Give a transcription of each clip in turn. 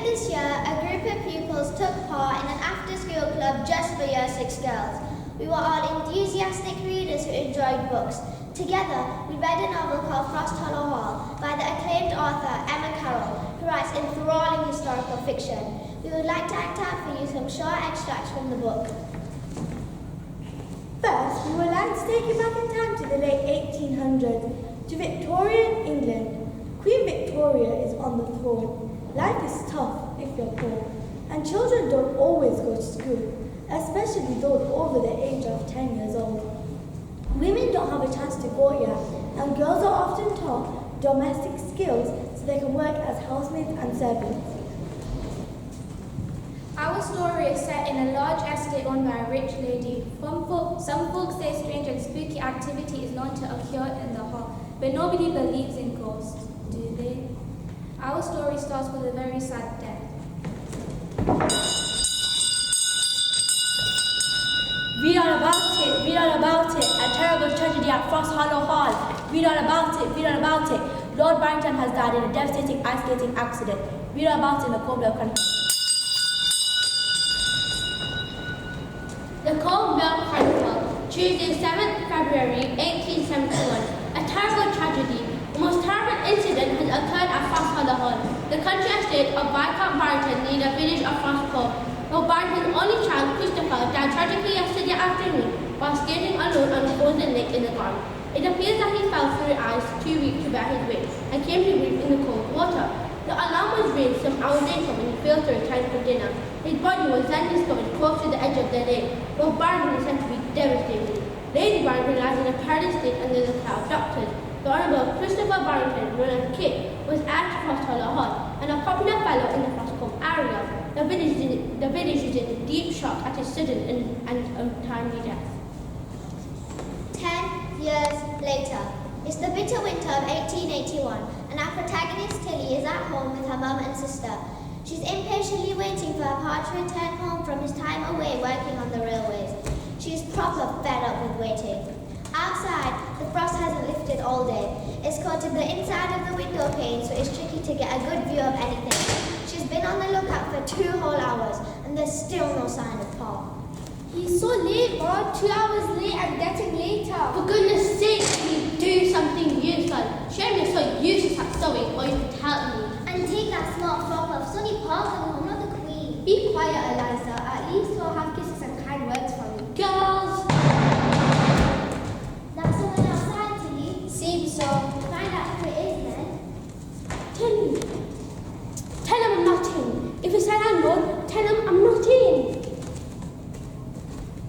this year, a group of pupils took part in an after-school club just for Year 6 girls. We were all enthusiastic readers who enjoyed books. Together, we read a novel called Frost Hollow Hall by the acclaimed author Emma Carroll, who writes enthralling historical fiction. We would like to act out for you some short extracts from the book. First, we would like to take you back in time to the late 1800s, to Victorian England. Queen Victoria is on the throne. Life is tough if you're poor, and children don't always go to school, especially those over the age of 10 years old. Women don't have a chance to vote yet, and girls are often taught domestic skills so they can work as housemaids and servants. Our story is set in a large estate owned by a rich lady. Some folks say strange and spooky activity is known to occur in the hall, but nobody believes in ghosts, do they? Our story starts with a very sad death. Read all about it, a terrible tragedy at Frost Hollow Hall. Read all about it. Lord Barrington has died in a devastating ice skating accident. Read all about it in the Cornwall Chronicle. The Cornwall Chronicle, Tuesday, 7th February 1871. A terrible tragedy. The most terrible incident has occurred at Frost Hollow Hall, the country estate of Viscount Barrington near the village of Frostcourt. Lord Barrington's only child, Christopher, died tragically yesterday afternoon while skating alone on a frozen lake in the garden. It appears that he fell through ice too weak to bear his weight and came to grief in the cold water. The alarm was raised some hours later when he fell through in time for dinner. His body was then discovered close to the edge of the lake. Lord Barrington is said to be devastated. Lady Barrington lies in a perilous state under the care of doctors. The Honourable Christopher Barrington, known as Kit, was heir to Frost Hollow Hall and a popular fellow in the Frostcourt area. The village is in deep shock at his sudden and untimely death. 10 years later. It's the bitter winter of 1881, and our protagonist Tilly is at home with her mum and sister. She's impatiently waiting for her pa to return home from his time away working on the railways. She's proper fed up with waiting. Outside, the frost hasn't lifted all day. It's coated the inside of the window pane, so it's tricky to get a good view of anything. She's been on the lookout for 2 whole hours, and there's still no sign of Pa. He's so late, Mom. 2 hours late and getting later. For goodness sake, can you do something useful? Shame you're so useless at sewing, or you could help me. And take that smart frock off. Sonny Pa's the home, not the Queen. Be quiet, Eliza. At least we'll have kisses and kind words from you. Girls! That's someone outside, Tilly. Seems so. Find out who it is then. Tilly. Tell him I'm not in. If he said I'm not, tell him I'm not in.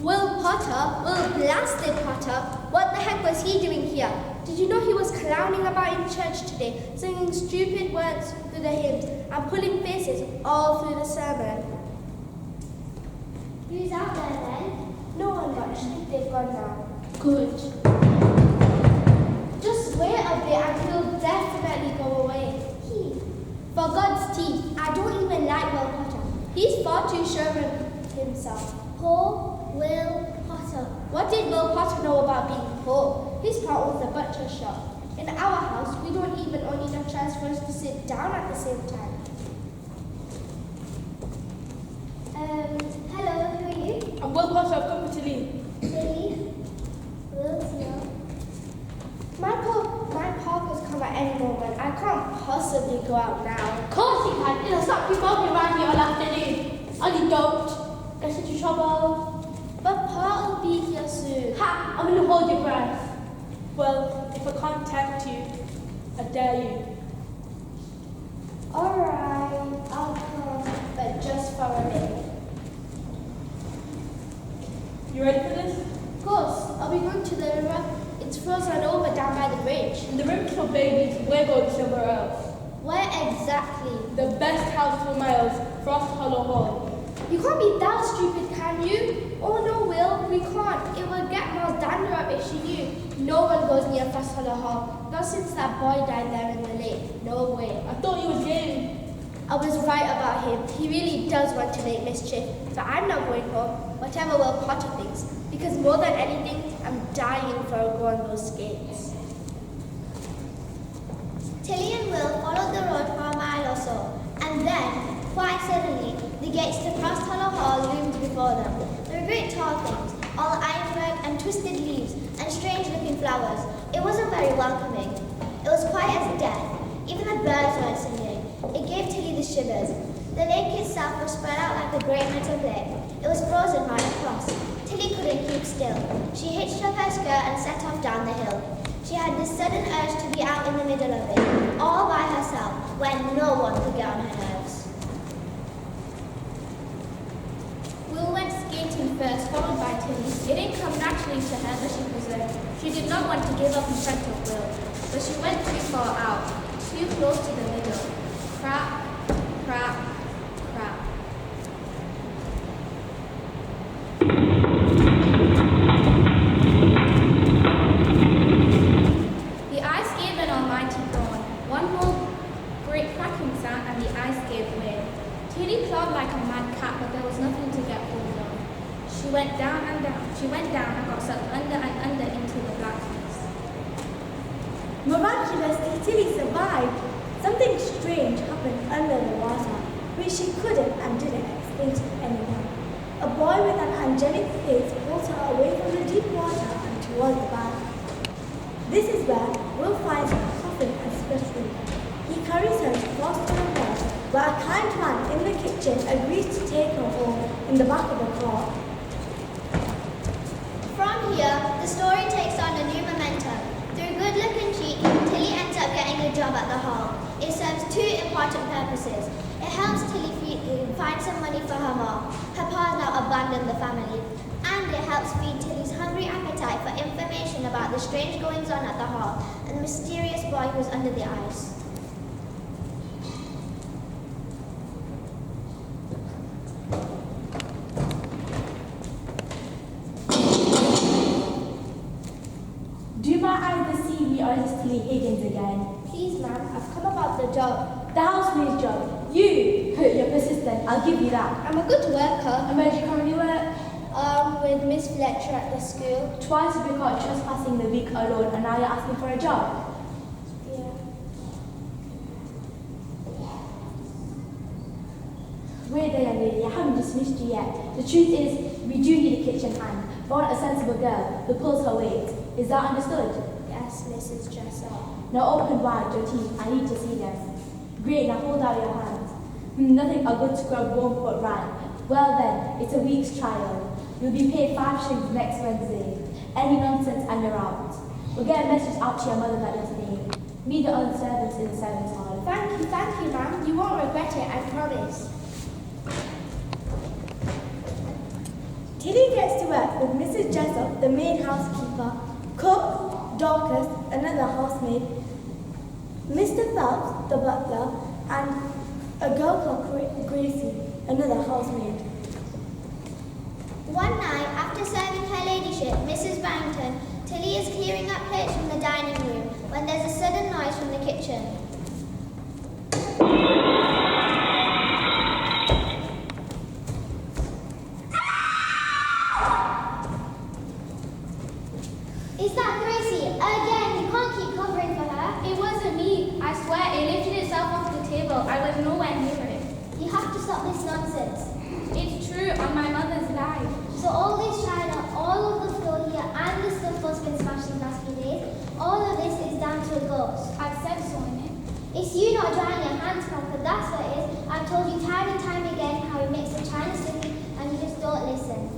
Will Potter? Will blasted Potter? What the heck was he doing here? Did you know he was clowning about in church today, singing stupid words through the hymns and pulling faces all through the sermon? Who's out there then? No one much. They've gone now. Good. Just wait a bit and he'll definitely go away. For God's teeth, I don't even like Will Potter. He's far too sure of himself. Paul Will Potter. What did Will Potter know about being poor? His part was the butcher shop. In our house, we don't even own enough chairs for us to sit down at the same time. Hello, who are you? I'm Will Potter, I've come to leave. Tilly. Will's here. My parker's come at any moment. I can't possibly go out now. Of course you can. It'll stop you walking around here all afternoon. Only don't get into trouble. But Pa will be here soon. Ha! I'm gonna hold your breath. Well, if I can't tempt you, I dare you. Alright, I'll come, but just for a minute. You ready for this? Of course, are we going to the river? It's frozen over down by the bridge. The river's for babies, we're going somewhere else. Where exactly? The best house for miles, Frost Hollow Hall. You can't be that stupid, can you? Oh no, Will, we can't. It will get Miles Dander up if she knew. No one goes near Frost Hollow Hall. Not since that boy died there in the lake. No way. I thought you were gay. I was right about him. He really does want to make mischief. But I'm not going home, whatever Will Potter thinks. Because more than anything, I'm dying for a go on those skates. Tilly and Will followed the road for a mile or so, and then, quite gates to Frost Hollow Hall loomed before them. There were great tall things, all ironwork and twisted leaves and strange-looking flowers. It wasn't very welcoming. It was quiet as death. Even the birds weren't singing. It gave Tilly the shivers. The lake itself was spread out like a great metal plate. It was frozen right across. Tilly couldn't keep still. She hitched up her skirt and set off down the hill. She had this sudden urge to be out in the middle of it, all by herself, when no one could get on her nerves. Will went skating first, followed by Tilly. It didn't come naturally to her, but she preserved. She did not want to give up in front of Will, but she went too far out, too close to the middle. Crap, crap, crap. The ice gave an almighty groan. One more great cracking sound and the ice gave way. Tilly clawed like a mad cat, but there was nothing to get hold of. She went down and down. She went down and got sucked under and under into the blackness. Miraculously, Tilly survived. Something strange happened under the water, which she couldn't and didn't explain to anyone. A boy with an angelic face pulled her away from the deep water and towards the bank. This is where Will finds her coffin and special. He carries her to Frost Hollow Hall, where a kind man in the kitchen agrees to take her home in the back of a car. From here, the story takes on a new momentum. Through good luck and cheek, Tilly ends up getting a job at the hall. It serves two important purposes. It helps Tilly find some money for her mom. Her pa has now abandoned the family. And it helps feed Tilly's hungry appetite for information about the strange goings-on at the hall and the mysterious boy who's under the ice. Do my eyes deceive me, or is this Tilly Higgins again? Please, ma'am, I've come about the job. The housemaid's job. You're persistent, I'll give you that. I'm a good worker. And where do you currently work? With Miss Fletcher at the school. Twice you've been caught trespassing the week alone, and now you're asking for a job. Yeah. Wait there, young lady, I haven't dismissed you yet. The truth is, we do need a kitchen hand. We want a sensible girl who pulls her weight. Is that understood? Yes, Mrs. Jessup. Now open wide your teeth, I need to see them. Great, now hold out your hands. Nothing a good scrub won't put right. Well then, it's a week's trial. You'll be paid 5 shillings next Wednesday. Any nonsense and you're out. We'll get a message out to your mother that is name. Meet the other servants in the servants' hall. Thank you, ma'am. You won't regret it, I promise. Tilly gets to work with Mrs. Jessup, the maid housekeeper, cook, Dorcas, another housemaid, Mr. Phelps, the butler, and a girl called Gracie, another housemaid. One night, after serving her ladyship, Mrs. Barrington, Tilly is clearing up plates from the dining room when there's a sudden noise from the kitchen. Is that Gracie? Again, you can't keep covering for her. It wasn't me. I swear, it lifted itself off the table. I was nowhere near it. You have to stop this nonsense. It's true, on my mother's life. So all this china, all of the floor here, and the stuff that's been smashed in the last few days, all of this is down to a ghost. I've said so in it. It's you not drying your hands, Pamper, that's what it is. I've told you time and time again how you mix the china sticky and you just don't listen.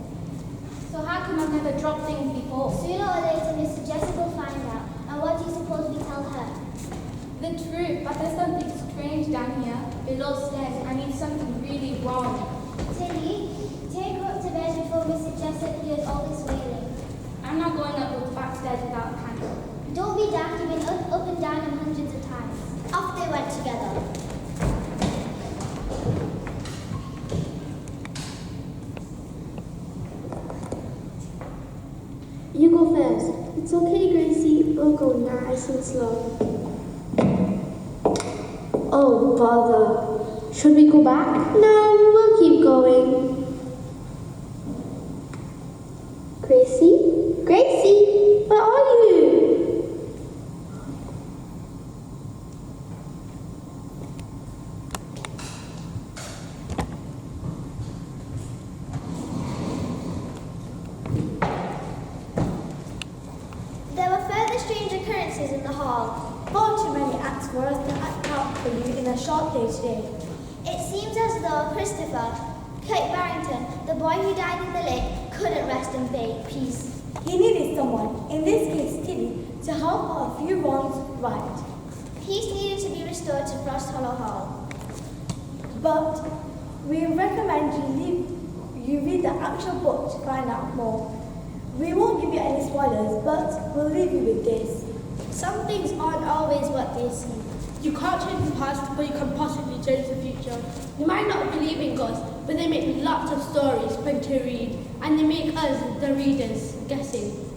So how come I've never dropped things before? Sooner or later, Mr. Jessup will find out. And what do you suppose we tell her? The truth, but there's something strange down here, below stairs. I mean something really wrong. Tilly, take her up to bed before Mr. Jessup hears all this wailing. I'm not going up those back stairs without a candle. Don't be daft, you've been up and down them hundreds of times. Off they went together. You go first. It's okay, Gracie. We'll go nice and slow. Oh, bother. Should we go back? No, we'll keep going. Gracie? Gracie? Where are you? asked for us to act out for you in a short play today. It seems as though Christopher Kirk Barrington, the boy who died in the lake, couldn't rest in peace. He needed someone, in this case Tilly, to help put a few wrongs right. Peace needed to be restored to Frost Hollow Hall. But we recommend you read the actual book to find out more. We won't give you any spoilers, but we'll leave you with this. Some things aren't always what they seem. You can't change the past, but you can possibly change the future. You might not believe in ghosts, but they make lots of stories fun to read, and they make us, the readers, guessing.